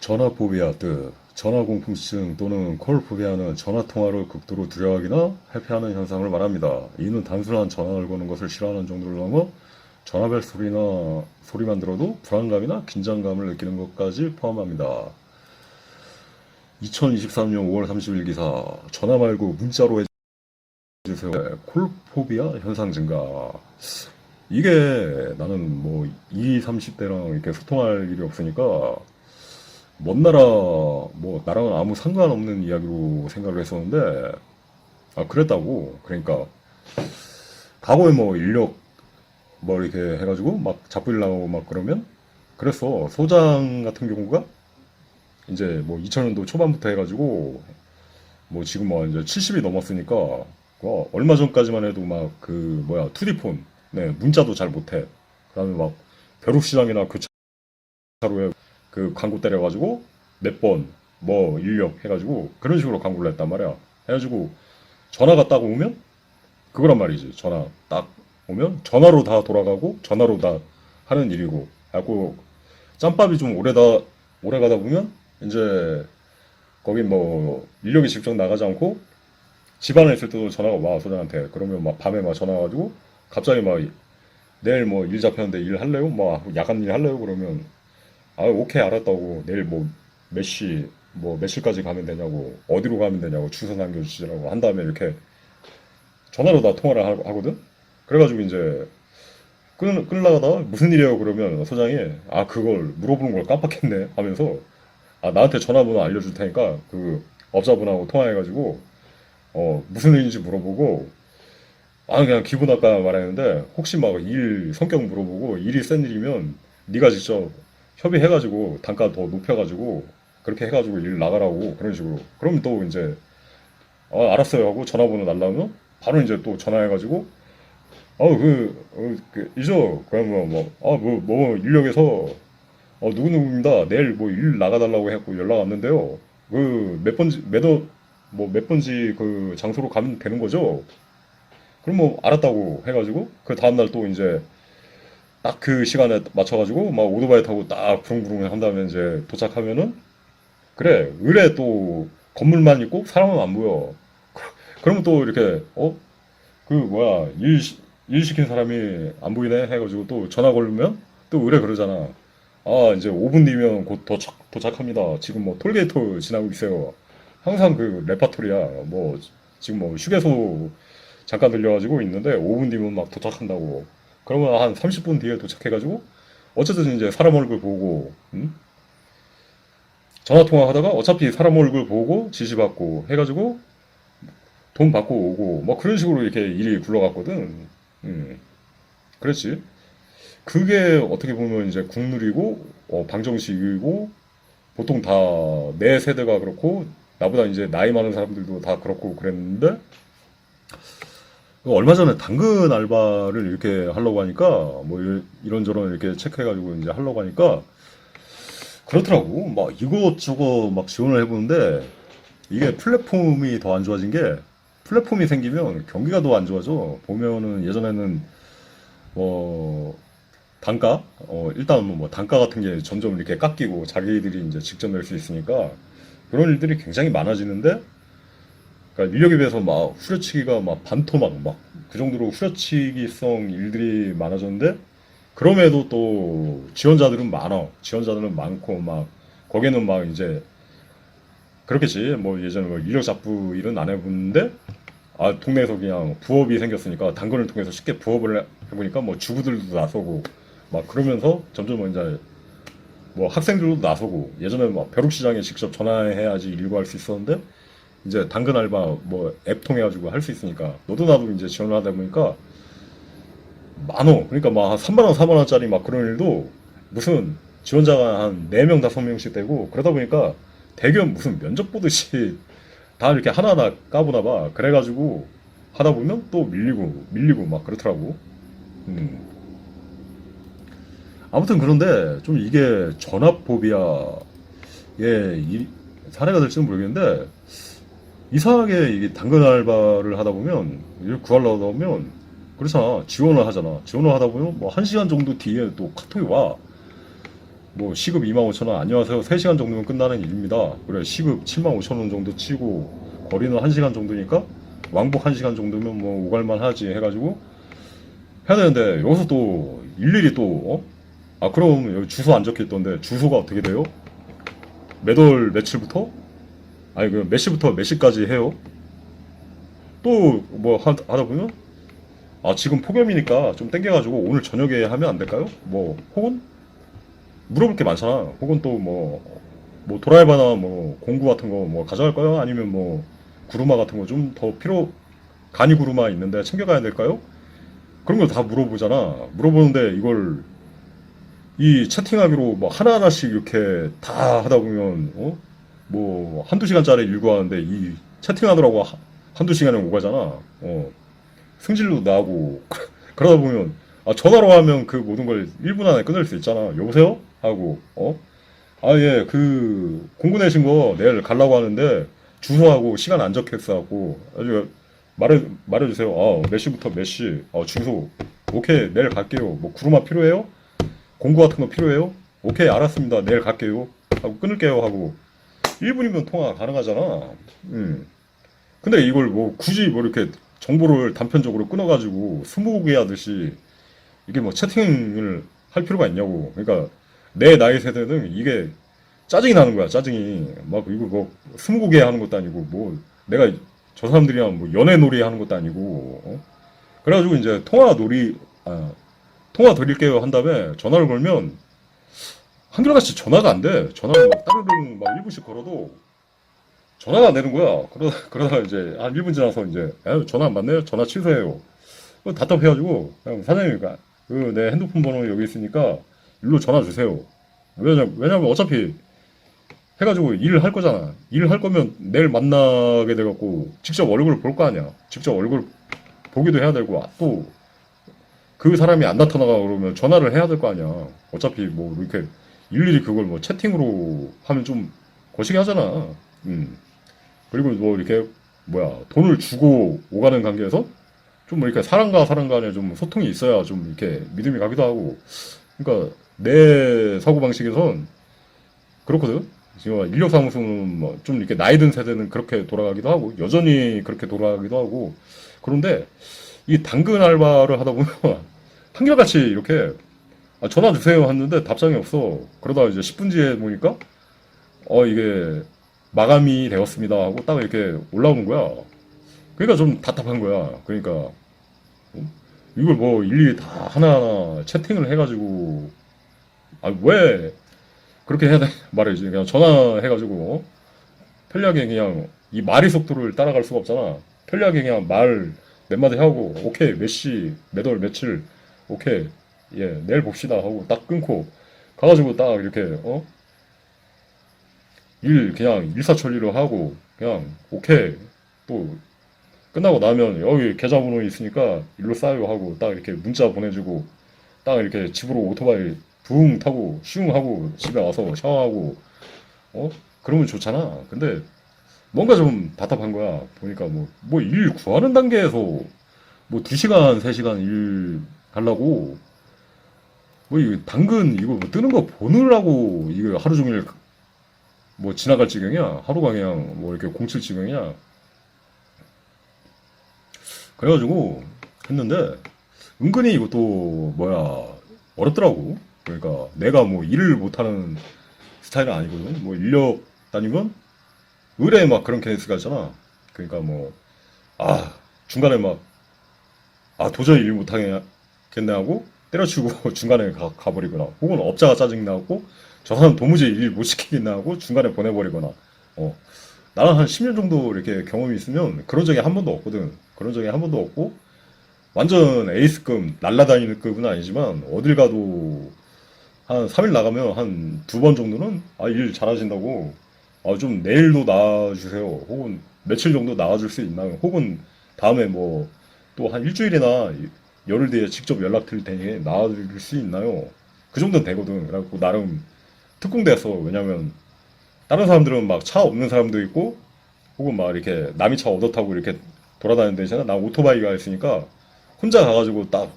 전화포비아 뜻 전화공포증 또는 콜포비아는 전화통화를 극도로 두려워하거나 회피하는 현상을 말합니다. 이는 단순한 전화를 거는 것을 싫어하는 정도를 넘어 전화벨 소리만 들어도 불안감이나 긴장감을 느끼는 것까지 포함합니다. 2023년 5월 30일 기사 전화 말고 문자로 해주세요. 콜포비아 현상 증가. 이게 나는 뭐 20, 30대랑 이렇게 소통할 일이 없으니까 먼 나라 뭐 나랑은 아무 상관없는 이야기로 생각을 했었는데 그랬다고. 그러니까 과거에 뭐 인력 뭐 이렇게 해가지고 막 잡부일 나오고 막 그러면 그랬어. 소장 같은 경우가 이제 뭐 2000년도 초반부터 해가지고 뭐 지금 뭐 이제 70이 넘었으니까 얼마 전까지만 해도 막 그 뭐야 투디폰 네 문자도 잘 못해. 그다음에 막 벼룩시장이나 교차로에 그 광고 때려가지고 몇 번 뭐 인력 해가지고 그런 식으로 광고를 했단 말이야. 해가지고 전화가 딱 오면 그거란 말이지. 전화 딱 오면 전화로 다 돌아가고 전화로 다 하는 일이고. 하고 짬밥이 좀 오래 가다 보면 이제 거기 뭐 인력이 직접 나가지 않고 집안에 있을 때도 전화가 와 소장한테. 그러면 막 밤에 막 전화 와가지고 갑자기 막 내일 뭐 일 잡혔는데 일 할래요? 막 야간 일 할래요? 그러면 오케이 알았다고. 내일 뭐 몇 시 뭐 몇 시까지 가면 되냐고 어디로 가면 되냐고 주소 남겨주시라고 한 다음에 이렇게 전화로 다 통화를 하거든. 그래가지고 이제 끊으려다가 무슨 일이에요? 그러면 소장이 그걸 물어보는 걸 깜빡했네 하면서 나한테 전화번호 알려줄 테니까 그 업자분하고 통화해가지고 무슨 일인지 물어보고 그냥 기분 나빠 말했는데 혹시 막 일 성격 물어보고 일이 센 일이면 네가 직접 협의해가지고 단가 더 높여가지고 그렇게 해가지고 일 나가라고 그런 식으로. 그러면 또 이제 알았어요 하고 전화번호 날라오면 바로 이제 또 전화해가지고 이죠 그러면 뭐 인력에서 누구누구입니다. 내일 뭐 일 나가달라고 해갖고 연락 왔는데요. 그 몇 번지 몇 번지 그 장소로 가면 되는 거죠. 그럼 뭐 알았다고 해가지고 그 다음날 또 이제 딱 그 시간에 맞춰가지고 막 오토바이 타고 딱 부릉부릉 한 다음에 이제 도착하면은 그래 의뢰 또 건물만 있고 사람은 안 보여. 그러면 또 이렇게 그 뭐야 일 시킨 사람이 안 보이네 해가지고 또 전화 걸면 또 의뢰 그러잖아. 이제 5분 뒤면 곧 도착합니다. 지금 뭐 톨게이트 지나고 있어요. 항상 그 레파토리야. 뭐 지금 뭐 휴게소 잠깐 들려가지고 있는데 5분 뒤면 막 도착한다고. 그러면 한 30분 뒤에 도착해가지고 어쨌든 이제 사람 얼굴 보고 전화 통화하다가 어차피 사람 얼굴 보고 지시받고 해가지고 돈 받고 오고 뭐 그런 식으로 이렇게 일이 굴러갔거든. 음, 그렇지. 그게 어떻게 보면 이제 국룰이고 방정식이고 보통 다 내 세대가 그렇고 나보다 이제 나이 많은 사람들도 다 그렇고 그랬는데 얼마 전에 당근 알바를 이렇게 하려고 하니까 뭐 이런저런 이렇게 체크해가지고 이제 하려고 하니까 그렇더라고. 막 이것저것 막 지원을 해보는데 이게 플랫폼이 더 안 좋아진 게 플랫폼이 생기면 경기가 더 안 좋아져. 보면은 예전에는 뭐 단가 일단 뭐 단가 같은 게 점점 이렇게 깎이고 자기들이 이제 직접 낼 수 있으니까 그런 일들이 굉장히 많아지는데 그러니까 인력에 비해서 막 후려치기가 막 반토막 막 그 정도로 후려치기성 일들이 많아졌는데 그럼에도 또 지원자들은 많아. 지원자들은 많고 막 거기는 막 이제 그렇겠지. 뭐 예전에 뭐 인력 잡부 일은 안 해봤는데 동네에서 그냥 부업이 생겼으니까 당근을 통해서 쉽게 부업을 해보니까 뭐 주부들도 나서고 막 그러면서 점점 뭐 이제 뭐 학생들도 나서고 예전에 막 벼룩시장에 직접 전화해야지 일구할 수 있었는데 이제 당근 알바 뭐 앱 통해 가지고 할 수 있으니까 너도 나도 이제 지원을 하다 보니까 많어. 그러니까 막 한 3만 원, 4만 원짜리 막 그런 일도 무슨 지원자가 한 4명, 5명씩 되고 그러다 보니까 대기업 무슨 면접 보듯이 다 이렇게 하나하나 까보나 봐. 그래가지고 하다 보면 또 밀리고 막 그렇더라고. 음. 아무튼 그런데 좀 이게 전화포비아의 사례가 될지는 모르겠는데 이상하게 이게 당근 알바를 하다 보면 일 구하려다 보면 그렇잖아. 지원을 하잖아. 지원을 하다 보면 뭐 1시간 정도 뒤에 또 카톡이 와. 뭐 시급 25,000원 안녕하세요 3시간 정도면 끝나는 일입니다. 그래 시급 75,000원 정도 치고 거리는 1시간 정도니까 왕복 1시간 정도면 뭐 오갈만 하지 해가지고 해야 되는데 여기서 또 일일이 또 그럼 여기 주소 안 적혀 있던데 주소가 어떻게 돼요? 몇 월 며칠부터? 아니 그 몇 시부터 몇 시까지 해요? 또 뭐 하다 보면 지금 폭염이니까 좀 땡겨가지고 오늘 저녁에 하면 안 될까요? 뭐 혹은 물어볼 게 많잖아. 혹은 또 뭐 도라이바나 뭐 공구 같은 거 뭐 가져갈까요? 아니면 뭐 구루마 같은 거 좀 더 간이 구루마 있는데 챙겨가야 될까요? 그런 걸 다 물어보잖아. 물어보는데 이걸 이 채팅하기로 뭐 하나하나씩 이렇게 다 하다 보면 뭐 한두 시간짜리 일구 하는데 이 채팅하느라고 한두 시간에 오가잖아. 승질도 나고 그러다 보면 전화로 하면 그 모든 걸 1분 안에 끊을 수 있잖아. 여보세요? 하고 예, 그 공구 내신 거 내일 가려고 하는데 주소하고 시간 안 적혔어 하고 아주 말해주세요. 몇 시부터 몇 시? 주소. 오케이, 내일 갈게요. 뭐 구루마 필요해요? 공구 같은 거 필요해요? 오케이, 알았습니다. 내일 갈게요. 하고 끊을게요 하고 1분이면 통화 가능하잖아. 근데 이걸 뭐 굳이 뭐 이렇게 정보를 단편적으로 끊어가지고 스무고개 하듯이 이게 뭐 채팅을 할 필요가 있냐고. 그러니까 내 나이 세대는 이게 짜증이 나는 거야. 짜증이 막 이거 뭐 스무고개 하는 것도 아니고 뭐 내가 저 사람들이랑 뭐 연애 놀이 하는 것도 아니고 그래가지고 이제 통화 드릴게요 한 다음에 전화를 걸면 한결같이 전화가 안 돼. 전화를 막 따르릉 막 1분씩 걸어도 전화가 안 되는 거야. 그러다 이제 한 1분 지나서 이제 전화 안 받네요. 전화 취소해요. 답답해가지고 그냥 사장님 내 핸드폰 번호 여기 있으니까 일로 전화 주세요. 왜냐면 어차피 해가지고 일을 할 거잖아. 일을 할 거면 내일 만나게 돼갖고 직접 얼굴을 볼 거 아니야. 직접 얼굴 보기도 해야 되고 또 그 사람이 안 나타나가 그러면 전화를 해야 될 거 아니야. 어차피 뭐 이렇게 일일이 그걸 뭐 채팅으로 하면 좀 거시기 하잖아. 그리고 뭐 이렇게 돈을 주고 오가는 관계에서 좀 뭐 이렇게 사람과 사람 간에 좀 소통이 있어야 좀 이렇게 믿음이 가기도 하고. 그러니까 내 사고 방식에선 그렇거든. 지금 인력사무소는 뭐 좀 이렇게 나이 든 세대는 그렇게 돌아가기도 하고 여전히 그렇게 돌아가기도 하고. 그런데 이 당근 알바를 하다 보면 한결같이 이렇게 전화 주세요 했는데 답장이 없어. 그러다 이제 10분 뒤에 보니까 이게 마감이 되었습니다 하고 딱 이렇게 올라오는 거야. 그러니까 좀 답답한 거야. 그러니까 이걸 뭐 일일이 다 하나하나 채팅을 해가지고 왜 그렇게 해야 돼 말이지. 그냥 전화해가지고 편리하게 그냥 이 말의 속도를 따라갈 수가 없잖아. 편리하게 그냥 말 몇 마디 하고 오케이 몇 시 몇 월 며칠 오케이 예 내일 봅시다 하고 딱 끊고 가가지고 딱 이렇게 일 그냥 일사천리로 하고 그냥 오케이 또 끝나고 나면 여기 계좌번호 있으니까 일로 싸요 하고 딱 이렇게 문자 보내주고 딱 이렇게 집으로 오토바이 붕 타고 슝 하고 집에 와서 샤워하고 그러면 좋잖아. 근데 뭔가 좀 답답한 거야. 보니까 뭐 일 구하는 단계에서 뭐 2시간 3시간 일 하려고 뭐 이거 당근 이거 뭐 뜨는 거 보느라고 이거 하루 종일 뭐 지나갈 지경이야. 하루가 그냥 뭐 이렇게 공칠 지경이야. 그래가지고 했는데 은근히 이것도 어렵더라고. 그러니까 내가 뭐 일을 못하는 스타일은 아니거든. 뭐 인력 다니면 의뢰 막 그런 케이스가 있잖아. 그러니까 중간에 도저히 일 못하겠네 하고 때려치고 중간에 가버리거나 혹은 업자가 짜증나고 저 사람 도무지 일 못 시키겠나 하고 중간에 보내버리거나 나는 한 10년 정도 이렇게 경험이 있으면 그런 적이 한 번도 없거든. 그런 적이 한 번도 없고 완전 에이스급 날라다니는 급은 아니지만 어딜 가도 한 3일 나가면 한 2번 정도는 일 잘하신다고 좀 내일도 나와주세요. 혹은 며칠 정도 나와줄 수 있나요? 혹은 다음에 뭐 또 한 일주일이나 열흘 뒤에 직접 연락드릴 테니 나와줄 수 있나요? 그 정도는 되거든. 그래갖고 나름 특공대였어. 왜냐면 다른 사람들은 막 차 없는 사람도 있고 혹은 막 이렇게 남이 차 얻어 타고 이렇게 돌아다니는 데잖아. 나 오토바이가 있으니까 혼자 가가지고 딱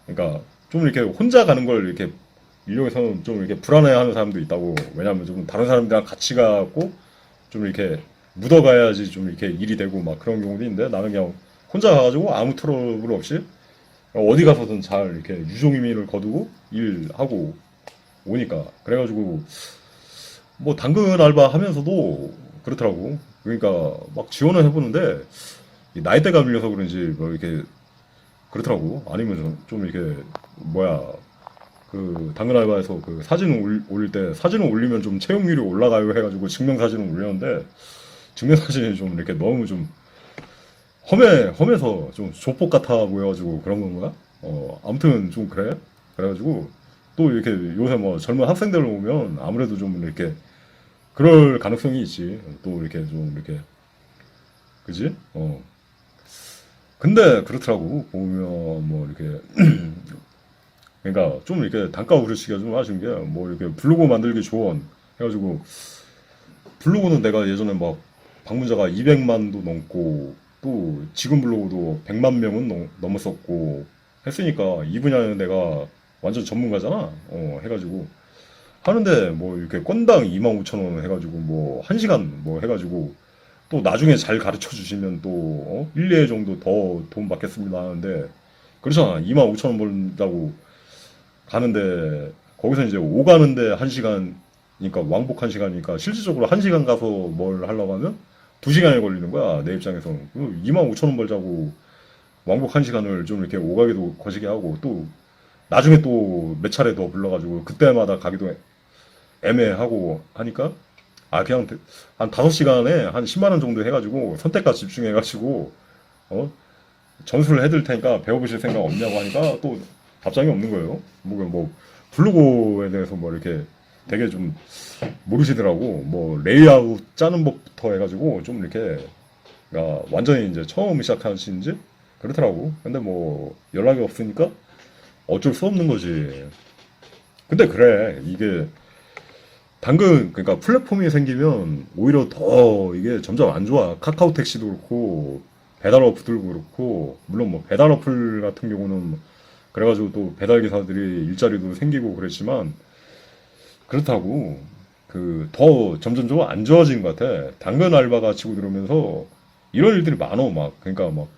그러니까 좀 이렇게 혼자 가는 걸 이렇게 인력에서는 좀 이렇게 불안해하는 사람도 있다고. 왜냐하면 좀 다른 사람들이랑 같이 가고 좀 이렇게 묻어가야지 좀 이렇게 일이 되고 막 그런 경우도 있는데, 나는 그냥 혼자 가가지고 아무 트러블 없이 어디 가서든 잘 이렇게 유종의미를 거두고 일하고 오니까. 그래가지고 뭐 당근 알바 하면서도 그렇더라고. 그러니까 막 지원을 해보는데 이 나이대가 밀려서 그런지 뭐 이렇게 그렇더라고. 아니면 좀 이렇게 뭐야, 그 당근 알바에서 그 사진 올릴 때 사진을 올리면 좀 채용률이 올라가요 해가지고 증명사진을 올렸는데, 증명사진이 좀 이렇게 너무 좀 험해서 좀 조폭 같아 보여가지고 그런 건가? 아무튼 좀 그래. 그래가지고 또 이렇게 요새 뭐 젊은 학생들 오면 아무래도 좀 이렇게 그럴 가능성이 있지. 또 이렇게 좀 이렇게, 그지? 근데 그렇더라고. 보면 뭐 이렇게 그러니까 좀 이렇게 단가 오르치기가 좀 아쉬운 게, 뭐 이렇게 블로그 만들기 조언 해가지고, 블로그는 내가 예전에 막 방문자가 200만도 넘고 또 지금 블로그도 100만 명은 넘었었고 했으니까 이 분야는 내가 완전 전문가잖아. 해가지고 하는데 뭐 이렇게 건당 25,000원 해가지고 뭐 1시간 뭐 해가지고 또 나중에 잘 가르쳐 주시면 또 1, 2회 정도 더 돈 받겠습니다 하는데, 그렇잖아. 25,000원 벌다고 가는데 거기서 이제 오가는데 1시간이니까 왕복 1시간이니까 실질적으로 1시간 가서 뭘 하려고 하면 2시간이 걸리는 거야. 내 입장에서는 25,000원 벌자고 왕복 1시간을 좀 이렇게 오가기도 거시기 하고, 또 나중에 또 몇 차례 더 불러가지고 그때마다 가기도 애매하고 하니까, 그냥 한 5시간에 한 10만 원 정도 해가지고 선택과 집중해가지고 전수를 해드릴 테니까 배워보실 생각 없냐고 하니까 또 답장이 없는 거예요. 뭐 블로그에 대해서 뭐 이렇게 되게 좀 모르시더라고. 뭐 레이아웃 짜는 법부터 해가지고 좀 이렇게, 그러니까 완전히 이제 처음 시작하시는지 그렇더라고. 근데 뭐 연락이 없으니까 어쩔 수 없는 거지. 근데 그래, 이게 당근, 그러니까 플랫폼이 생기면 오히려 더 이게 점점 안 좋아. 카카오 택시도 그렇고 배달 어플도 그렇고, 물론 뭐 배달 어플 같은 경우는 그래가지고 또 배달 기사들이 일자리도 생기고 그랬지만, 그렇다고 그 더 점점 안 좋아지는 것 같아. 당근 알바가 치고 들어오면서 이런 일들이 많어. 막 그러니까 막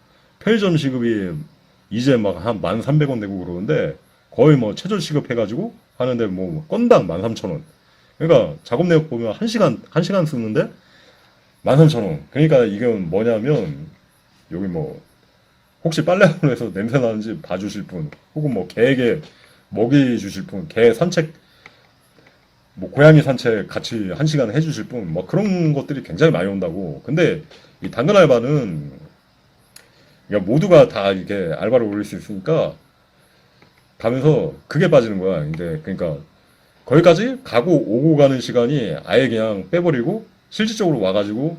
편의점 시급이 이제 막 한 1,300원 내고 그러는데, 거의 뭐 최저 시급 해가지고 하는데 뭐 건당 13,000원. 그러니까 작업 내역 보면 한 시간 쓰는데 13,000원. 그러니까 이건 뭐냐면, 여기 뭐 혹시 빨래하면서 냄새 나는지 봐주실 분, 혹은 뭐 개에게 먹이 주실 분, 개 산책, 뭐 고양이 산책 같이 1시간 해주실 분, 뭐 그런 것들이 굉장히 많이 온다고. 근데 이 당근 알바는 그러니까 모두가 다 이렇게 알바를 올릴 수 있으니까 가면서 그게 빠지는 거야. 근데 그러니까 거기까지 가고 오고 가는 시간이 아예 그냥 빼버리고 실질적으로 와가지고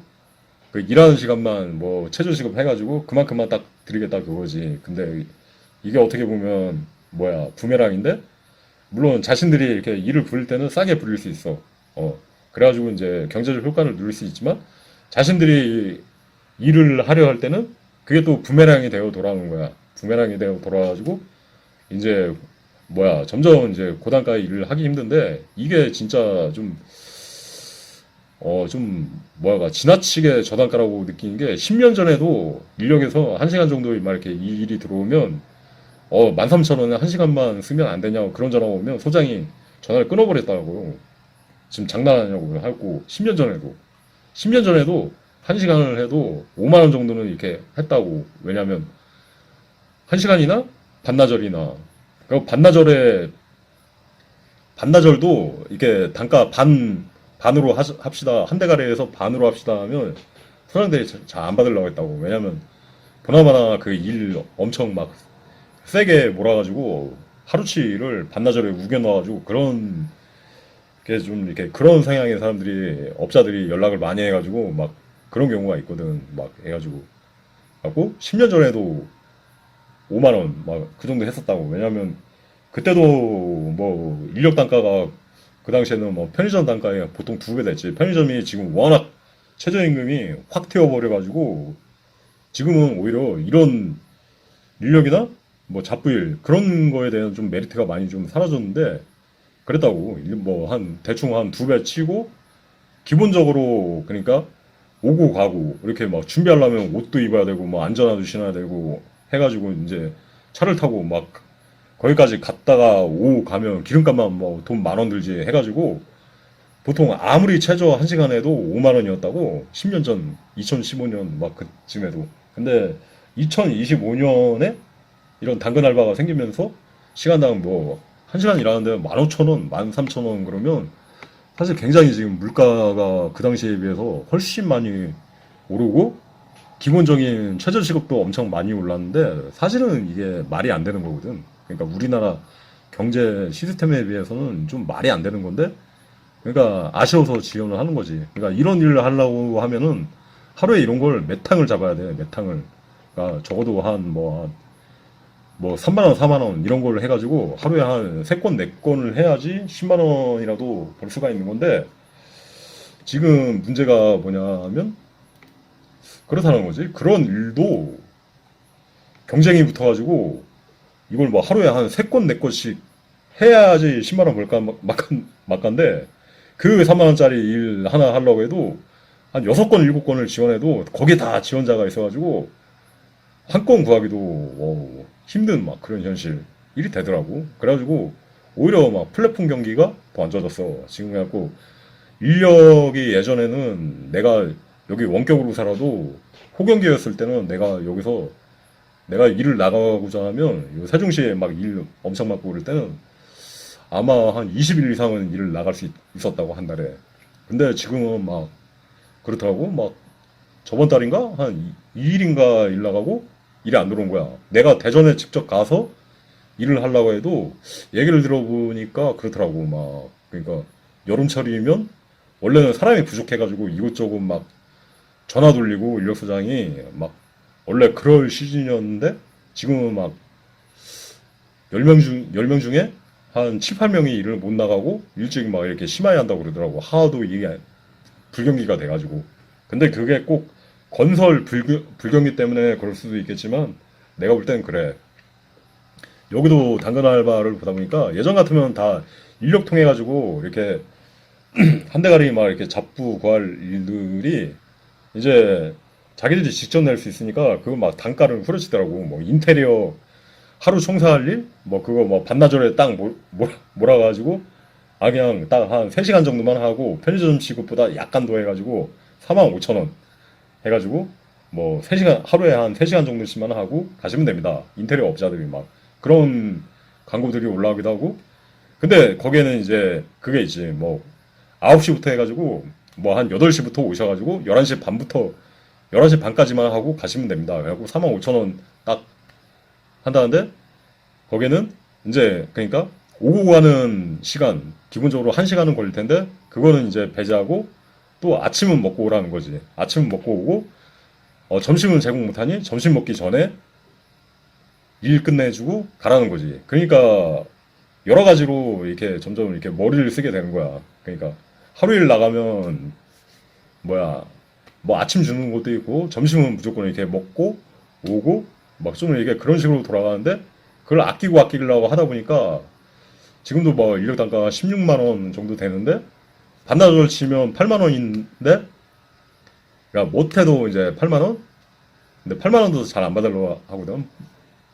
그 일하는 시간만 뭐 최저시급 해가지고 그만큼만 딱 드리겠다 그거지. 근데 이게 어떻게 보면 뭐야, 부메랑인데, 물론 자신들이 이렇게 일을 부릴 때는 싸게 부릴 수 있어. 그래가지고 이제 경제적 효과를 누릴 수 있지만, 자신들이 일을 하려 할 때는 그게 또 부메랑이 되어 돌아오는 거야. 부메랑이 되어 돌아와가지고 이제 뭐야, 점점 이제 고단가의 일을 하기 힘든데, 이게 진짜 좀 뭐야가 지나치게 저단가라고 느끼는 게, 10년 전에도 인력에서 1시간 정도 막 이렇게 이 일이 들어오면 13,000원에 1시간만 쓰면 안 되냐고 그런 전화가 오면 소장이 전화를 끊어버렸다고. 지금 장난하냐고 하고, 10년 전에도 1시간을 해도 5만 원 정도는 이렇게 했다고. 왜냐면 1시간이나 반나절이나, 그 반나절도 이렇게 단가 반으로 합시다. 한 대가리에서 반으로 합시다 하면 사람들이 잘 안 받으려고 했다고. 왜냐면 보나마나 그 일 엄청 막 세게 몰아가지고 하루치를 반나절에 우겨넣어가지고, 그런 게 좀 이렇게 그런 성향의 사람들이, 업자들이 연락을 많이 해가지고 막 그런 경우가 있거든. 막 해가지고 갖고 10년 전에도 5만 원 막 그 정도 했었다고. 왜냐면 그때도 뭐 인력 단가가 그 당시에는 뭐 편의점 단가에 보통 2배 됐지. 편의점이 지금 워낙 최저임금이 확 튀어버려가지고 지금은 오히려 이런 인력이나 뭐 잡부일 그런 거에 대한 좀 메리트가 많이 좀 사라졌는데, 그랬다고. 뭐 한 대충 한 2배 치고 기본적으로 그러니까 오고 가고 이렇게 막 준비하려면 옷도 입어야 되고 뭐 안전화도 신어야 되고 해가지고 이제 차를 타고 막 거기까지 갔다가 오고 가면 기름값만 뭐 돈 10,000원 들지 해가지고 보통 아무리 최저 1시간에도 5만 원이었다고. 10년 전 2015년 막 그쯤에도. 근데 2025년에 이런 당근 알바가 생기면서 시간당 뭐 1시간 일하는데 15,000원, 13,000원 그러면 사실 굉장히 지금 물가가 그 당시에 비해서 훨씬 많이 오르고 기본적인 최저시급도 엄청 많이 올랐는데 사실은 이게 말이 안 되는 거거든. 그러니까 우리나라 경제 시스템에 비해서는 좀 말이 안 되는 건데 그러니까 아쉬워서 지원을 하는 거지. 그러니까 이런 일을 하려고 하면은 하루에 이런 걸 몇 탕을 잡아야 돼. 몇 탕을. 그러니까 적어도 한 뭐 3만 원, 4만 원 이런 걸 해가지고 하루에 한 3건, 4건을 해야지 10만 원이라도 벌 수가 있는 건데 지금 문제가 뭐냐면 그렇다는 거지. 그런 일도 경쟁이 붙어가지고 이걸 뭐 하루에 한 3건, 4건씩 해야지 10만 원 벌까 막간데 그 3만 원짜리 일 하나 하려고 해도 한 6건, 7건을 지원해도 거기에 다 지원자가 있어가지고 한 건 구하기도 힘든 막 그런 현실 일이 되더라고. 그래가지고 오히려 막 플랫폼 경기가 더 안 좋아졌어. 지금 해갖고 인력이 예전에는 내가 여기 원격으로 살아도 호경기였을 때는 내가 여기서 내가 일을 나가고자 하면 요 세종시에 막 일 엄청 많고 그럴 때는 아마 한 20일 이상은 일을 나갈 수 있었다고 한 달에. 근데 지금은 막 그렇더라고. 막 저번 달인가 한 2일인가 일 나가고 일이 안 들어온 거야. 내가 대전에 직접 가서 일을 하려고 해도 얘기를 들어보니까 그렇더라고. 막 그러니까 여름철이면 원래는 사람이 부족해가지고 이곳저곳 막 전화 돌리고 인력소장이 막 원래 그럴 시즌이었는데 지금은 막 10명 중에 한 7, 8명이 일을 못 나가고 일찍 막 이렇게 심하게 한다고 그러더라고. 하도 이게 불경기가 돼가지고. 근데 그게 꼭 건설 불경기 때문에 그럴 수도 있겠지만 내가 볼 땐 그래. 여기도 당근 알바를 보다 보니까 예전 같으면 다 인력 통해 가지고 이렇게 한 대가리 막 이렇게 잡부 구할 일들이 이제 자기들이 직접 낼 수 있으니까 그거 막 단가를 후려치더라고. 뭐 인테리어 하루 청소할 일? 뭐 그거 뭐 반나절에 딱 몰아가지고 그냥 딱 한 3시간 정도만 하고 편의점 지급보다 약간 더 해가지고 45,000원 해가지고 뭐 3시간 하루에 한 3시간 정도씩만 하고 가시면 됩니다. 인테리어 업자들이 막 그런 광고들이 올라오기도 하고. 근데 거기에는 이제 그게 있지. 뭐 9시부터 해가지고 뭐 한 8시부터 오셔가지고 11시 반부터 11시 반까지만 하고 가시면 됩니다. 그래갖고 45,000원 딱 한다는데 거기는 이제 그러니까 오고 가는 시간 기본적으로 1시간은 걸릴 텐데 그거는 이제 배제하고 또 아침은 먹고 오라는 거지. 아침은 먹고 오고 점심은 제공 못하니 점심 먹기 전에 일 끝내주고 가라는 거지. 그러니까 여러 가지로 이렇게 점점 이렇게 머리를 쓰게 되는 거야. 그러니까 하루 일 나가면 뭐야 뭐 아침 주는 것도 있고 점심은 무조건 이렇게 먹고 오고 막 좀 이게 그런 식으로 돌아가는데 그걸 아끼려고 하다 보니까 지금도 뭐 인력 단가가 16만 원 정도 되는데 반나절 치면 8만 원인데 그러니까 못해도 이제 8만 원? 근데 8만 원도 잘 안 받으려고 하거든.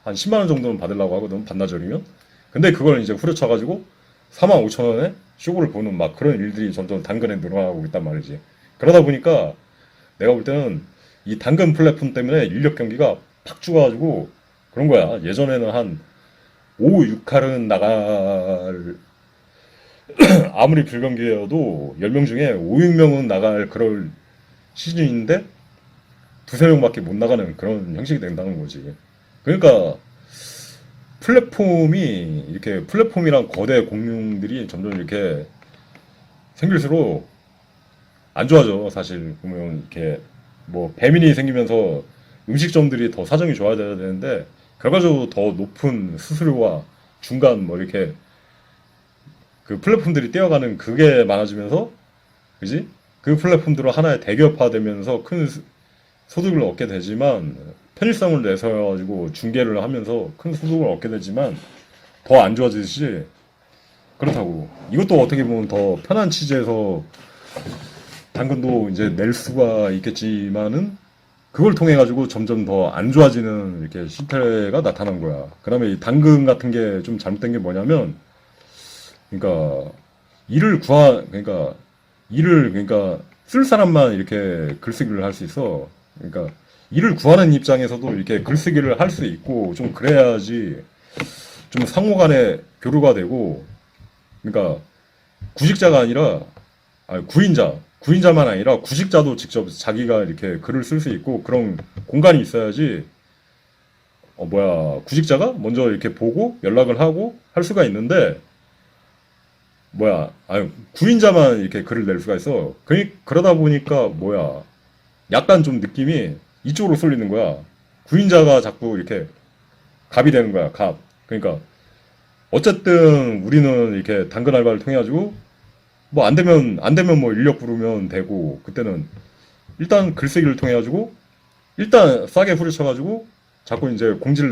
한 10만 원 정도는 받으려고 하거든 반나절이면. 근데 그걸 이제 후려쳐가지고 4만 5천 원에 쇼부를 보는 막 그런 일들이 점점 당근에 늘어나고 있단 말이지. 그러다 보니까 내가 볼 때는 이 당근 플랫폼 때문에 인력 경기가 팍 죽어가지고 그런 거야. 예전에는 한 5, 6할은 나갈 아무리 불경기여도 10명 중에 5, 6명은 나갈 그럴 시즌인데 두세 명밖에 못 나가는 그런 형식이 된다는 거지. 그러니까 플랫폼이 이렇게 플랫폼이랑 거대 공룡들이 점점 이렇게 생길수록 안 좋아져. 사실 보면 이렇게 뭐 배민이 생기면서 음식점들이 더 사정이 좋아져야 되는데 결과적으로 더 높은 수수료와 중간 뭐 이렇게 그 플랫폼들이 뛰어가는 그게 많아지면서 그지? 그 플랫폼들로 하나의 대기업화되면서 큰 소득을 얻게 되지만 편의성을 내세워가지고 중개를 하면서 큰 소득을 얻게 되지만 더 안 좋아지듯이 그렇다고. 이것도 어떻게 보면 더 편한 취지에서 당근도 이제 낼 수가 있겠지만은 그걸 통해 가지고 점점 더 안 좋아지는 이렇게 실태가 나타난 거야. 그다음에 이 당근 같은 게 좀 잘못된 게 뭐냐면, 그러니까 그러니까 그러니까 쓸 사람만 이렇게 글쓰기를 할 수 있어. 그러니까 일을 구하는 입장에서도 이렇게 글쓰기를 할 수 있고 좀 그래야지 좀 상호 간에 교류가 되고, 그러니까 구직자가 아니라 구인자만 아니라 구직자도 직접 자기가 이렇게 글을 쓸 수 있고 그런 공간이 있어야지, 구직자가 먼저 이렇게 보고 연락을 하고 할 수가 있는데, 구인자만 이렇게 글을 낼 수가 있어. 그러다 보니까 약간 좀 느낌이 이쪽으로 쏠리는 거야. 구인자가 자꾸 이렇게 갑이 되는 거야, 갑. 그러니까 어쨌든 우리는 이렇게 당근 알바를 통해 가지고 뭐 안 되면 뭐 인력 부르면 되고, 그때는 일단 글쓰기를 통해 가지고 일단 싸게 후려쳐 가지고 자꾸 이제 공지를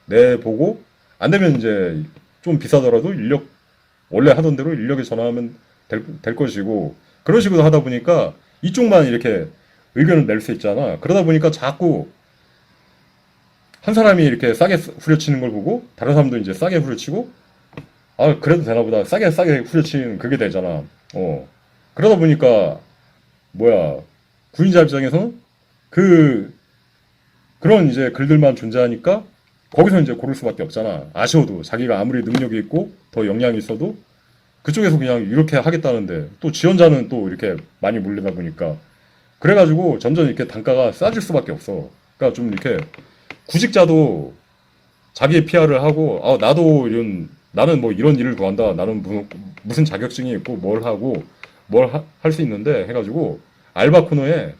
내보고, 안 되면 이제 좀 비싸더라도 원래 하던 대로 인력에 전화하면 될 것이고, 그런 식으로 하다 보니까 이쪽만 이렇게 의견을 낼 수 있잖아. 그러다 보니까 자꾸 한 사람이 이렇게 싸게 후려치는 걸 보고 다른 사람도 이제 싸게 후려치고, 아, 그래도 되나 보다. 싸게 후려치는 그게 되잖아. 그러다 보니까, 구인자 입장에서는 그런 이제 글들만 존재하니까 거기서 이제 고를 수밖에 없잖아. 아쉬워도 자기가 아무리 능력이 있고 더 역량이 있어도 그쪽에서 그냥 이렇게 하겠다는데 또 지원자는 또 이렇게 많이 몰리다 보니까 그래가지고 점점 이렇게 단가가 싸질 수밖에 없어. 그러니까 좀 이렇게 구직자도 자기의 PR을 하고, 나는 뭐 이런 일을 구한다. 나는 무슨 자격증이 있고 뭘 하고 뭘 할 수 있는데 해가지고 알바 코너에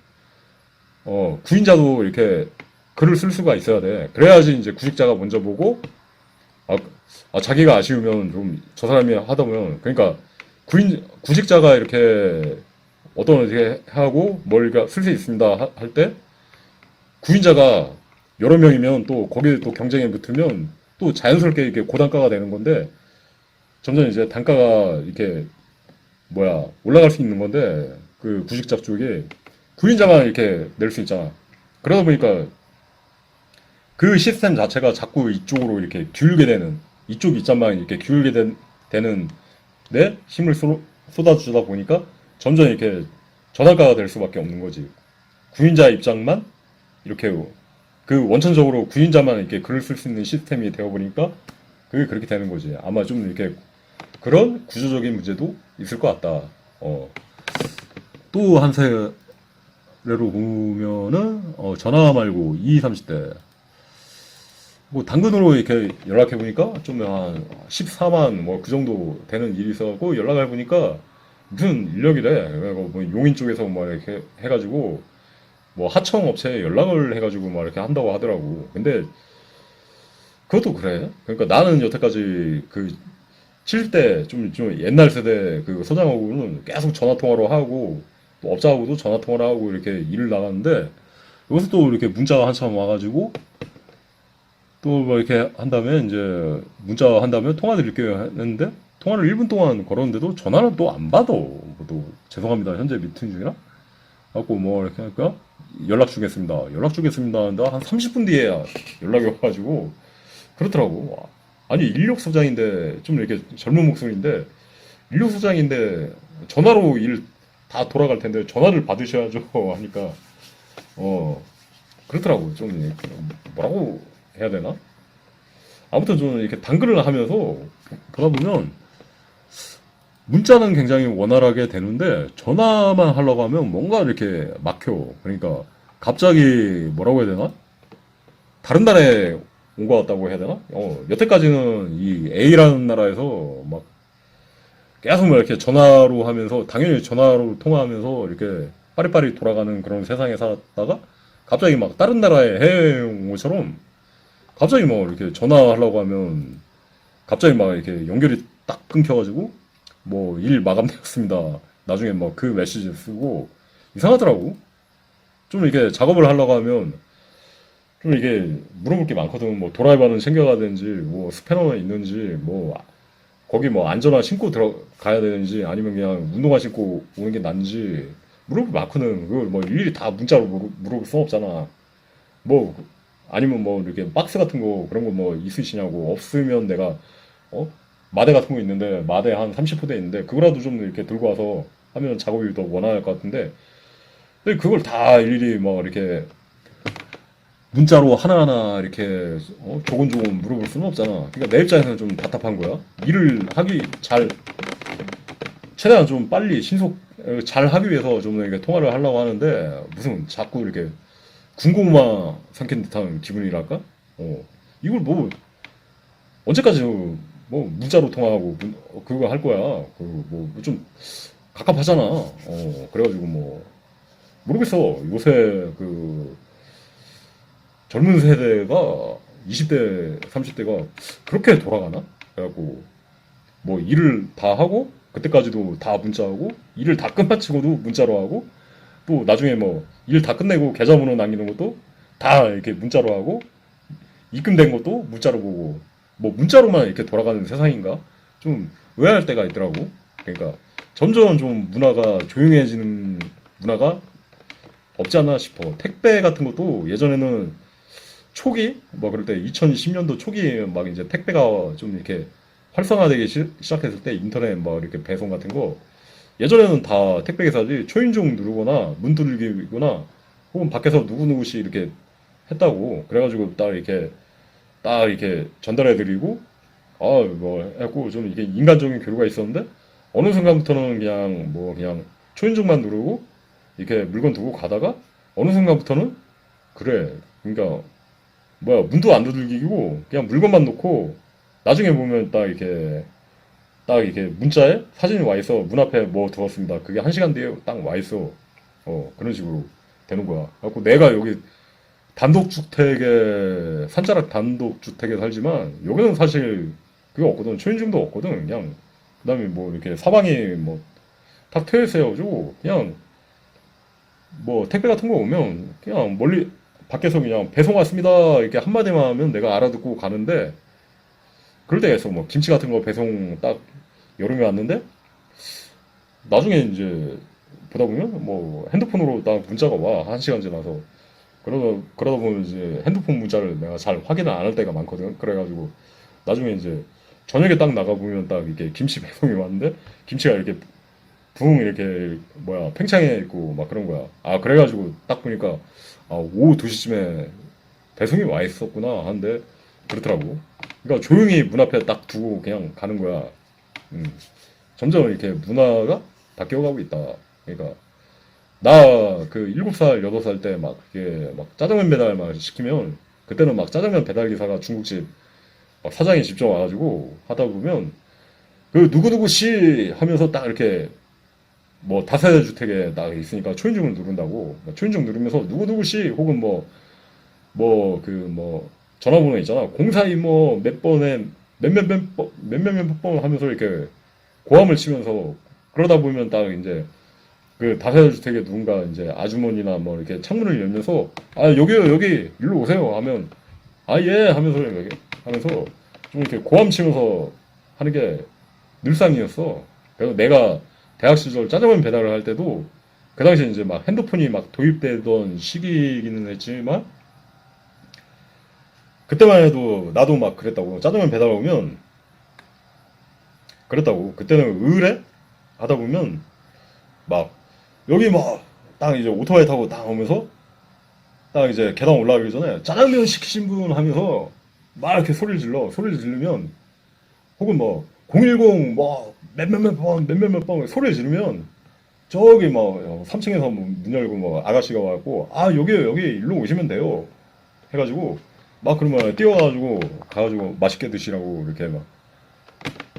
구인자도 이렇게 글을 쓸 수가 있어야 돼. 그래야지 이제 구직자가 먼저 보고, 자기가 아쉬우면 좀 저 사람이 하다 보면, 그러니까 구직자가 이렇게 이렇게 하고 뭘 쓸 수 있습니다 할 때 구인자가 여러 명이면 또 거기에 또 경쟁에 붙으면 또 자연스럽게 이렇게 고단가가 되는 건데, 점점 이제 단가가 이렇게 올라갈 수 있는 건데, 그 구직자 쪽이 구인자만 이렇게 낼 수 있잖아. 그러다 보니까 그 시스템 자체가 자꾸 이쪽으로 이렇게 기울게 되는, 이쪽 입장만 이렇게 기울게 되는 데 힘을 쏟아주다 보니까 점점 이렇게 저단가가 될 수밖에 없는 거지. 구인자 입장만 이렇게 그 원천적으로 구인자만 이렇게 글을 쓸 수 있는 시스템이 되어버리니까 그게 그렇게 되는 거지. 아마 좀 이렇게 그런 구조적인 문제도 있을 것 같다. 또 한 사례로 보면은 전화 말고 20, 30대 뭐 당근으로 이렇게 연락해 보니까 좀 한 14만 뭐 그 정도 되는 일이 있어갖고 연락을 해보니까 무슨 인력이래. 뭐 용인 쪽에서 뭐 이렇게 해가지고 뭐 하청 업체에 연락을 해가지고 막 이렇게 한다고 하더라고. 근데 그것도 그래. 그러니까 나는 여태까지 그 70대 좀 옛날 세대 그 소장하고는 계속 전화 통화로 하고 또 업자하고도 전화 통화를 하고 이렇게 일을 나갔는데, 여기서 또 이렇게 문자가 한참 와가지고 또 뭐 이렇게 한다면 이제 문자 한다면 통화 드릴게요 했는데, 통화를 1분 동안 걸었는데도 전화를 또 안 받아. 또 죄송합니다, 현재 미팅 중이라 갖고 뭐 이렇게 하니까 연락 주겠습니다 하는데 한 30분 뒤에 연락이 와가지고 그렇더라고. 아니 인력 소장인데, 좀 이렇게 젊은 목소리인데, 인력 소장인데 전화로 일 다 돌아갈 텐데 전화를 받으셔야죠 하니까 그렇더라고. 좀 뭐라고 해야 되나? 아무튼 좀 이렇게 당근을 하면서 보다 보면 문자는 굉장히 원활하게 되는데 전화만 하려고 하면 뭔가 이렇게 막혀. 그러니까 갑자기 뭐라고 해야 되나? 다른 나라에 온 것 같다고 해야 되나? 여태까지는 이 A라는 나라에서 막 계속 뭐 이렇게 전화로 하면서, 당연히 전화로 통화하면서 이렇게 빠릿빠릿 돌아가는 그런 세상에 살았다가 갑자기 막 다른 나라의 해외 온 것처럼 갑자기 뭐 이렇게 전화하려고 하면 갑자기 막 이렇게 연결이 딱 끊겨가지고 뭐 일 마감되었습니다. 나중에 뭐 그 메시지 쓰고 이상하더라고. 좀 이렇게 작업을 하려고 하면 좀 이게 물어볼 게 많거든. 뭐 도라이바는 챙겨가든지, 뭐 스패너는 있는지, 뭐 거기 뭐 안전화 신고 들어가야 되는지 아니면 그냥 운동화 신고 오는 게 낫는지 물어볼 많거든. 그걸 뭐 일일이 다 문자로 물어볼 순 없잖아. 뭐 아니면 뭐 이렇게 박스 같은 거 그런 거 뭐 있으시냐고. 없으면 내가 어 마대 같은 거 있는데 마대 한 30호대 있는데 그거라도 좀 이렇게 들고 와서 하면 작업이 더 원활할 것 같은데 근데 그걸 다 일일이 뭐 이렇게 문자로 하나하나 이렇게 조곤조곤 물어볼 수는 없잖아. 그러니까 내 입장에서는 좀 답답한 거야. 일을 하기 잘 최대한 좀 빨리 신속 잘 하기 위해서 좀 이렇게 통화를 하려고 하는데 무슨 자꾸 이렇게 군고구마 삼킨 듯한 기분이랄까? 이걸 뭐 언제까지 뭐 문자로 통화하고 그거 할 거야. 그뭐좀 갑갑하잖아. 그래가지고 뭐 모르겠어. 요새 그 젊은 세대가 20대, 30대가 그렇게 돌아가나? 그래갖고 뭐 일을 다 하고 그때까지도 다 문자하고 일을 다 끝마치고도 문자로 하고 또 나중에 뭐 일 다 끝내고 계좌번호 남기는 것도 다 이렇게 문자로 하고 입금된 것도 문자로 보고 뭐 문자로만 이렇게 돌아가는 세상인가? 좀 의아할 때가 있더라고. 그러니까 점점 좀 문화가 조용해지는 문화가 없지 않나 싶어. 택배 같은 것도 예전에는 초기 뭐 그럴 때 2010년도 초기에 막 이제 택배가 좀 이렇게 활성화되기 시작했을 때 인터넷 막 이렇게 배송 같은 거 예전에는 다 택배 기사들이 초인종 누르거나 문 두들기거나 혹은 밖에서 누구누구씩 이렇게 했다고 그래가지고 딱 이렇게 전달해드리고 뭐 해갖고 좀 이게 인간적인 교류가 있었는데 어느 순간부터는 그냥 초인종만 누르고 이렇게 물건 두고 가다가 어느 순간부터는 그래 그러니까 뭐야 문도 안 두들기고 그냥 물건만 놓고 나중에 보면 딱 이렇게 문자에 사진이 와 있어. 문 앞에 뭐 두었습니다. 그게 한 시간 뒤에 딱 와 있어. 그런 식으로 되는 거야. 그래갖고 내가 여기 단독주택에 산자락 단독주택에 살지만 여기는 사실 그게 없거든. 초인종도 없거든. 그냥 그다음에 뭐 이렇게 사방이 뭐 탁 트여 있어가지고 그냥 뭐 택배 같은 거 오면 그냥 멀리 밖에서 그냥 배송 왔습니다 이렇게 한마디만 하면 내가 알아듣고 가는데 그럴 때가 있어. 뭐 김치 같은 거 배송 딱 여름에 왔는데 나중에 이제 보다 보면 뭐 핸드폰으로 딱 문자가 와. 한 시간 지나서 그러다 보면 이제 핸드폰 문자를 내가 잘 확인을 안 할 때가 많거든. 그래가지고 나중에 이제 저녁에 딱 나가 보면 딱 이렇게 김치 배송이 왔는데 김치가 이렇게 붕 이렇게 뭐야 팽창해 있고 막 그런 거야. 그래가지고 딱 보니까 오후 2시쯤에 배송이 와 있었구나 하는데 그렇더라고. 그러니까 조용히 문 앞에 딱 두고 그냥 가는 거야. 음. 점점 이렇게 문화가 바뀌어가고 있다. 그러니까 나 그 7살, 8살 때 막 이게 막 짜장면 배달 막 시키면 그때는 막 짜장면 배달 기사가 중국집 막 사장이 직접 와가지고 하다 보면 그 누구누구 씨 하면서 딱 이렇게 뭐 다세대주택에 딱 있으니까 초인종을 누른다고 초인종 누르면서 누구누구 씨 혹은 뭐 전화번호 있잖아 042 뭐 몇 번에 몇몇번 하면서 이렇게 고함을 치면서 그러다 보면 딱 이제 그 다세대주택에 누군가 이제 아주머니나 뭐 이렇게 창문을 열면서 여기요 여기 일로 오세요 하면 예 하면서 이렇게 하면서 좀 이렇게 고함 치면서 하는 게 늘상이었어. 그래서 내가 대학 시절 짜장면 배달을 할 때도 그 당시에 이제 막 핸드폰이 막 도입되던 시기이기는 했지만 그때만 해도 나도 막 그랬다고. 짜장면 배달 오면 그랬다고. 그때는 의뢰 하다 보면 막 여기 막 딱 이제 오토바이 타고 딱 오면서 딱 이제 계단 올라가기 전에 짜장면 시키신 분 하면서 막 이렇게 소리를 지르면 혹은 뭐 010 뭐 몇몇몇 번 소리를 지르면 저기 뭐 3층에서 문 열고 뭐 아가씨가 와갖고 여기요 여기 일로 오시면 돼요 해가지고 막 그러면 뛰어가지고 가가지고 맛있게 드시라고 이렇게 막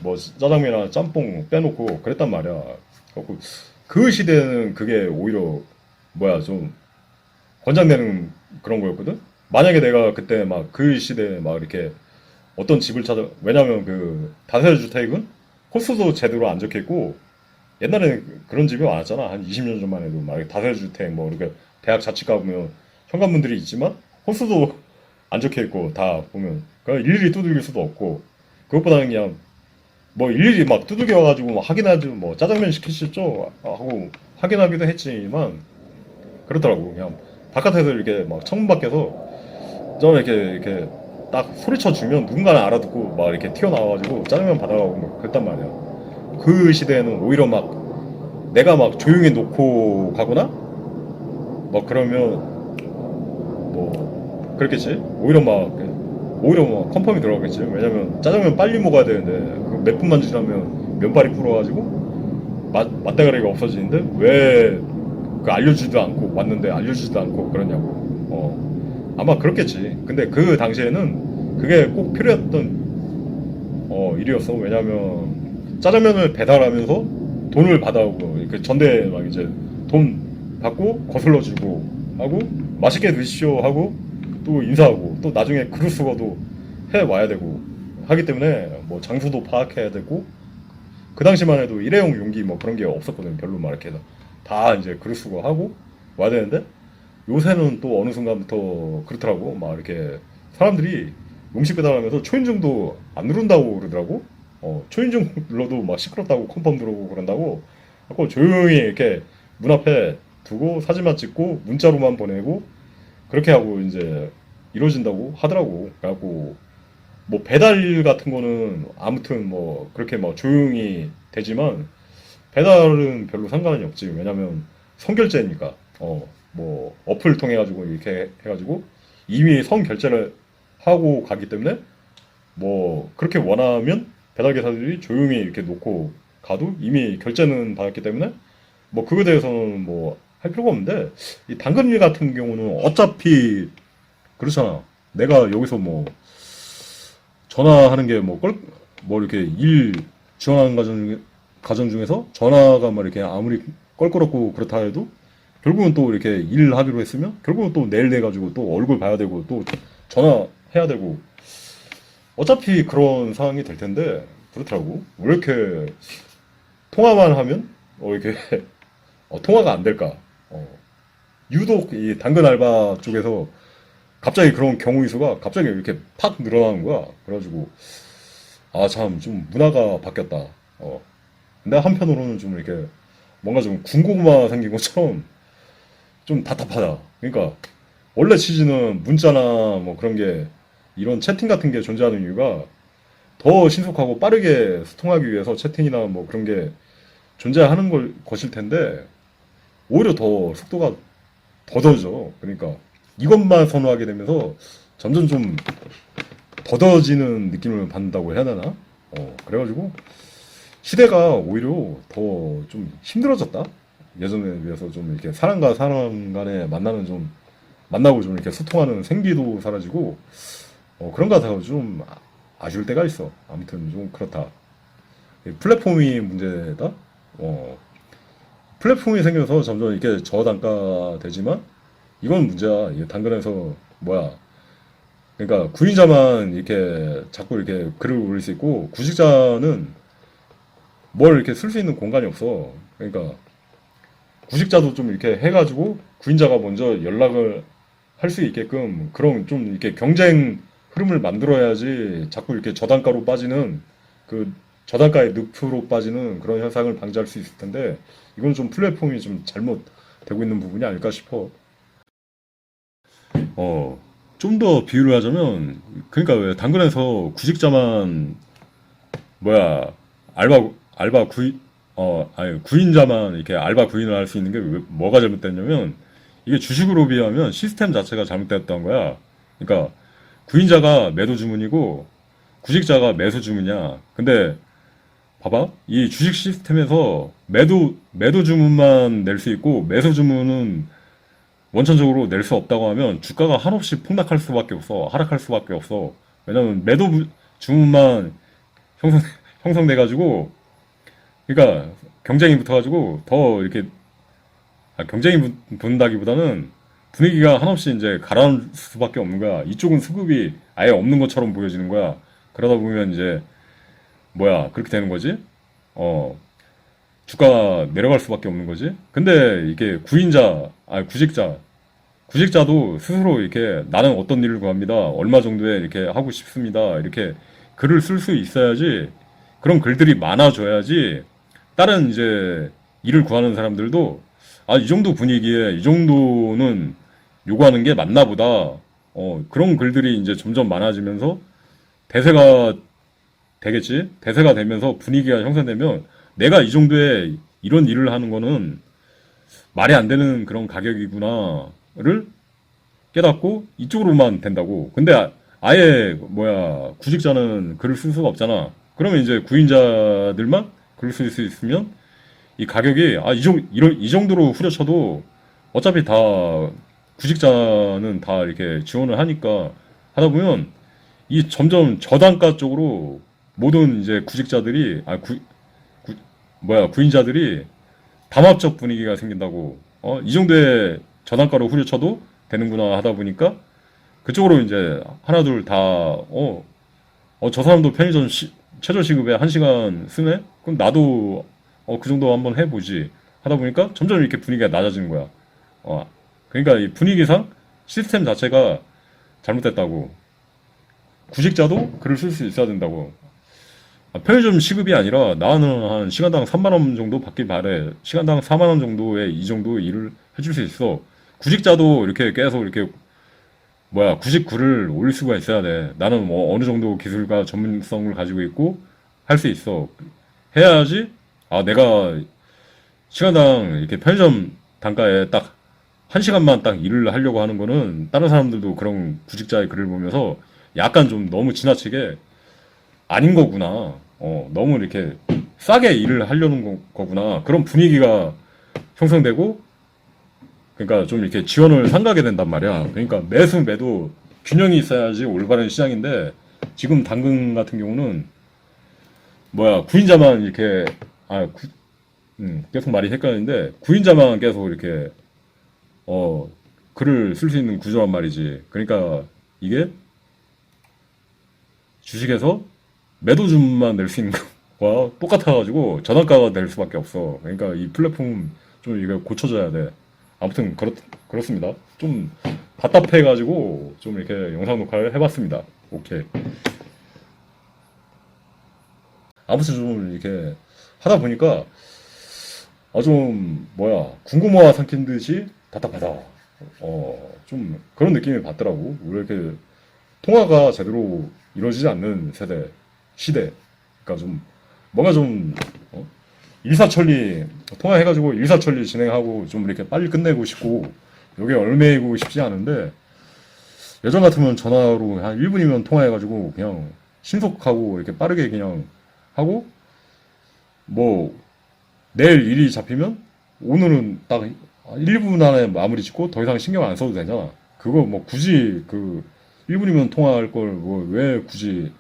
뭐 짜장면이나 짬뽕 빼놓고 그랬단 말이야. 그래갖고 그 시대는 그게 오히려 뭐야 좀 권장되는 그런 거였거든. 만약에 내가 그때 막 그 시대에 막 이렇게 어떤 집을 찾아 왜냐면 그 다세대 주택은 호수도 제대로 안 적혀있고 옛날에 그런 집이 많았잖아. 한 20년 전만 해도 막 다세대 주택 뭐 이렇게 대학 자취 가보면 현관문들이 있지만 호수도 안 적혀있고 다 보면 그냥 일일이 두들길 수도 없고 그것보다는 그냥 뭐 일일이 막 두들겨가지고 막 확인하지 뭐 짜장면 시키시죠 하고 확인하기도 했지만 그렇더라고. 그냥 바깥에서 이렇게 막 창문 밖에서 저 이렇게 딱 소리쳐 주면 누군가는 알아듣고 막 이렇게 튀어나와가지고 짜장면 받아가고 막 그랬단 말이야. 그 시대에는 오히려 막 내가 막 조용히 놓고 가거나 막 그러면 뭐 그렇겠지. 오히려 막 컨펌이 들어가겠지. 왜냐면 짜장면 빨리 먹어야 되는데 그 몇 분만 지나면 면발이 불어가지고 맛대가리가 없어지는데 왜 그 알려주지도 않고 왔는데 알려주지도 않고 그러냐고. 아마 그렇겠지. 근데 그 당시에는 그게 꼭 필요했던 일이었어. 왜냐면 짜장면을 배달하면서 돈을 받아오고 그 전대 막 이제 돈 받고 거슬러 주고 하고 맛있게 드십시오 하고 또 인사하고 또 나중에 그릇 수거도 해 와야 되고 하기 때문에 뭐 장소도 파악해야 되고 그 당시만 해도 일회용 용기 뭐 그런 게 없었거든. 별로 막 이렇게 다 이제 그릇 수거하고 와야 되는데 요새는 또 어느 순간부터 그렇더라고. 막 이렇게 사람들이 음식 배달하면서 초인종도 안 누른다고 그러더라고. 초인종 눌러도 막 시끄럽다고 컨펌 들어오고 그런다고. 하고 조용히 이렇게 문 앞에 두고 사진만 찍고 문자로만 보내고 그렇게 하고 이제 이루어진다고 하더라고. 그래갖고 뭐 배달 같은 거는 아무튼 뭐 그렇게 막 조용히 되지만 배달은 별로 상관이 없지. 왜냐면 선결제니까. 뭐 어플 통해 가지고 이렇게 해가지고 이미 선결제를 하고 가기 때문에 뭐 그렇게 원하면 배달 기사들이 조용히 이렇게 놓고 가도 이미 결제는 받았기 때문에 뭐 그거에 대해서는 뭐 할 필요가 없는데 이 당근일 같은 경우는 어차피 그렇잖아. 내가 여기서 뭐 전화하는 게 뭐 이렇게 일 지원하는 과정 중에서 전화가 막 이렇게 아무리 껄끄럽고 그렇다 해도 결국은 또 이렇게 일하기로 했으면 결국은 또 내일 돼가지고 또 얼굴 봐야 되고 또 전화해야 되고 어차피 그런 상황이 될 텐데 그렇더라고. 왜 이렇게 통화만 하면 이렇게 통화가 안 될까? 유독 이 당근 알바 쪽에서 갑자기 그런 경우 수가 갑자기 이렇게 팍 늘어나는 거야. 그래가지고 아 참 좀 문화가 바뀌었다. 근데 한편으로는 좀 이렇게 뭔가 좀 군고구마 생긴 것처럼 좀 답답하다. 그러니까 원래 취지는 문자나 뭐 그런 게 이런 채팅 같은 게 존재하는 이유가 더 신속하고 빠르게 소통하기 위해서 채팅이나 뭐 그런 게 존재하는 것일 텐데 오히려 더 속도가 더뎌져. 그러니까 이것만 선호하게 되면서 점점 좀 더뎌지는 느낌을 받는다고 해야 되나? 그래가지고 시대가 오히려 더 좀 힘들어졌다. 예전에 비해서 좀 이렇게 사람과 사람 간에 만나고 좀 이렇게 소통하는 생기도 사라지고 그런 거 같아서 좀 아쉬울 때가 있어. 아무튼 좀 그렇다. 플랫폼이 문제다. 플랫폼이 생겨서 점점 이렇게 저단가 되지만 이건 문제야. 이게 당근에서 뭐야? 그러니까 구인자만 이렇게 자꾸 이렇게 글을 올릴 수 있고 구직자는 뭘 이렇게 쓸 수 있는 공간이 없어. 그러니까 구직자도 좀 이렇게 해가지고 구인자가 먼저 연락을 할 수 있게끔 그런 좀 이렇게 경쟁 흐름을 만들어야지 자꾸 이렇게 저단가로 빠지는 그 저단가의 늪으로 빠지는 그런 현상을 방지할 수 있을 텐데 이건 좀 플랫폼이 좀 잘못되고 있는 부분이 아닐까 싶어. 좀 더 비유를 하자면 그러니까 왜 당근에서 구직자만 뭐야 알바 아니 구인자만 이렇게 알바 구인을 할 수 있는 게 뭐가 잘못됐냐면 이게 주식으로 비하면 시스템 자체가 잘못됐던 거야. 그러니까 구인자가 매도 주문이고 구직자가 매수 주문이야. 근데 봐봐, 이 주식 시스템에서 매도 주문만 낼 수 있고 매수 주문은 원천적으로 낼 수 없다고 하면 주가가 한없이 폭락할 수밖에 없어. 하락할 수밖에 없어. 왜냐면 주문만 형성 형성돼 가지고 그러니까 경쟁이 붙어가지고 더 이렇게 경쟁이 붙는다기보다는 분위기가 한없이 이제 가라앉을 수밖에 없는 거야. 이쪽은 수급이 아예 없는 것처럼 보여지는 거야. 그러다 보면 이제 뭐야 그렇게 되는 거지. 주가가 내려갈 수밖에 없는 거지. 근데 이게 구직자도 스스로 이렇게 나는 어떤 일을 구합니다. 얼마 정도에 이렇게 하고 싶습니다. 이렇게 글을 쓸 수 있어야지 그런 글들이 많아져야지 다른 이제 일을 구하는 사람들도 아, 이 정도 분위기에 이 정도는 요구하는 게 맞나 보다. 그런 글들이 이제 점점 많아지면서 대세가 되겠지? 대세가 되면서 분위기가 형성되면 내가 이 정도의 이런 일을 하는 거는 말이 안 되는 그런 가격이구나를 깨닫고 이쪽으로만 된다고. 근데 아예 뭐야 구직자는 글을 쓸 수가 없잖아. 그러면 이제 구인자들만 글을 쓸 수 있으면 이 가격이 이 정도로 후려쳐도 어차피 다 구직자는 다 이렇게 지원을 하니까 하다 보면 이 점점 저단가 쪽으로 모든 이제 구직자들이 구인자들이 담합적 분위기가 생긴다고. 이 정도의 저단가로 후려쳐도 되는구나 하다 보니까 그쪽으로 이제 하나둘 다 저 사람도 편의점 최저 시급에 1시간 쓰네? 그럼 나도 그 정도 한번 해보지 하다 보니까 점점 이렇게 분위기가 낮아지는 거야. 그러니까 이 분위기상 시스템 자체가 잘못됐다고. 구직자도 글을 쓸 수 있어야 된다고. 편의점 시급이 아니라 나는 한 시간당 3만 원 정도 받길 바래. 시간당 4만 원 정도의 이 정도 일을 해줄 수 있어. 구직자도 이렇게 계속 이렇게 구직 글을 올릴 수가 있어야 돼. 나는 뭐 어느 정도 기술과 전문성을 가지고 있고 할 수 있어. 해야지. 내가 시간당 이렇게 편의점 단가에 딱 1시간만 딱 일을 하려고 하는 거는 다른 사람들도 그런 구직자의 글을 보면서 약간 좀 너무 지나치게 아닌 거구나. 너무 이렇게 싸게 일을 하려는 거구나. 그런 분위기가 형성되고, 그러니까 좀 이렇게 지원을 삼가게 된단 말이야. 그러니까 매수 매도 균형이 있어야지 올바른 시장인데, 지금 당근 같은 경우는 구인자만 이렇게 계속 말이 헷갈리는데 구인자만 계속 이렇게 글을 쓸 수 있는 구조란 말이지. 그러니까 이게 주식에서 매도주만 낼 수 있는 거와 똑같아가지고 저단가가 될 수밖에 없어. 그러니까 이 플랫폼 좀 이거 고쳐줘야 돼. 아무튼 그렇습니다. 좀 답답해가지고 좀 이렇게 영상 녹화를 해봤습니다. 오케이. 아무튼 좀 이렇게 하다 보니까 좀 군고모아 삼킨 듯이 답답하다. 좀 그런 느낌이 받더라고. 왜 이렇게 통화가 제대로 이루어지지 않는 시대. 그러니까 좀 뭔가 좀 일사천리 통화해가지고 일사천리 진행하고 좀 이렇게 빨리 끝내고 싶고 여기에 얽매이고 싶지 않은데 예전 같으면 전화로 한 1분이면 통화해가지고 그냥 신속하고 이렇게 빠르게 그냥 하고 내일 일이 잡히면 오늘은 딱 1분 안에 마무리 짓고 더 이상 신경 안 써도 되잖아. 그거 굳이 1분이면 통화할 걸 왜 굳이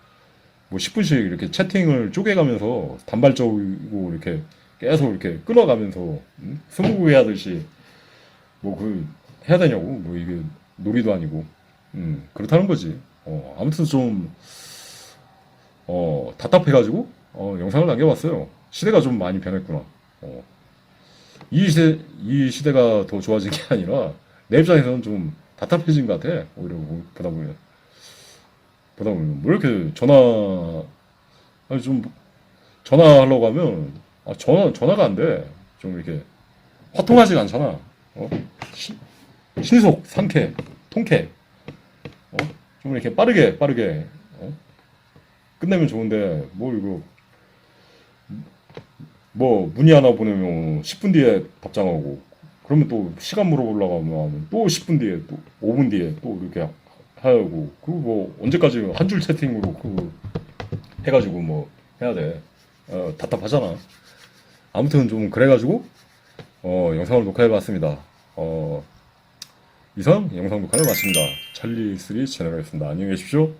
10분씩 이렇게 채팅을 쪼개가면서 단발적이고 이렇게 계속 이렇게 끊어가면서 스무고개 하듯이 해야 되냐고. 이게 놀이도 아니고 그렇다는 거지. 아무튼 좀 답답해가지고 영상을 남겨봤어요. 시대가 좀 많이 변했구나. 이 시대가 더 좋아진 게 아니라 내 입장에서는 좀 답답해진 것 같아. 오히려 보다 보면 왜 이렇게 전화하려고 하면 전화가 안 돼. 좀 이렇게 화통하지가 않잖아. 신속, 상쾌, 통쾌. 좀 이렇게 빠르게 끝내면 좋은데 이거 문의 하나 보내면 10분 뒤에 답장하고 그러면 또 시간 물어보려고 하면 또 10분 뒤에 또 5분 뒤에 또 이렇게 하고 언제까지 한 줄 채팅으로 해가지고 해야 돼. 답답하잖아. 아무튼 좀 그래가지고 영상을 녹화해봤습니다. 이상 영상 녹화를 마칩니다. 찰리 3 채널이었습니다. 안녕히 계십시오.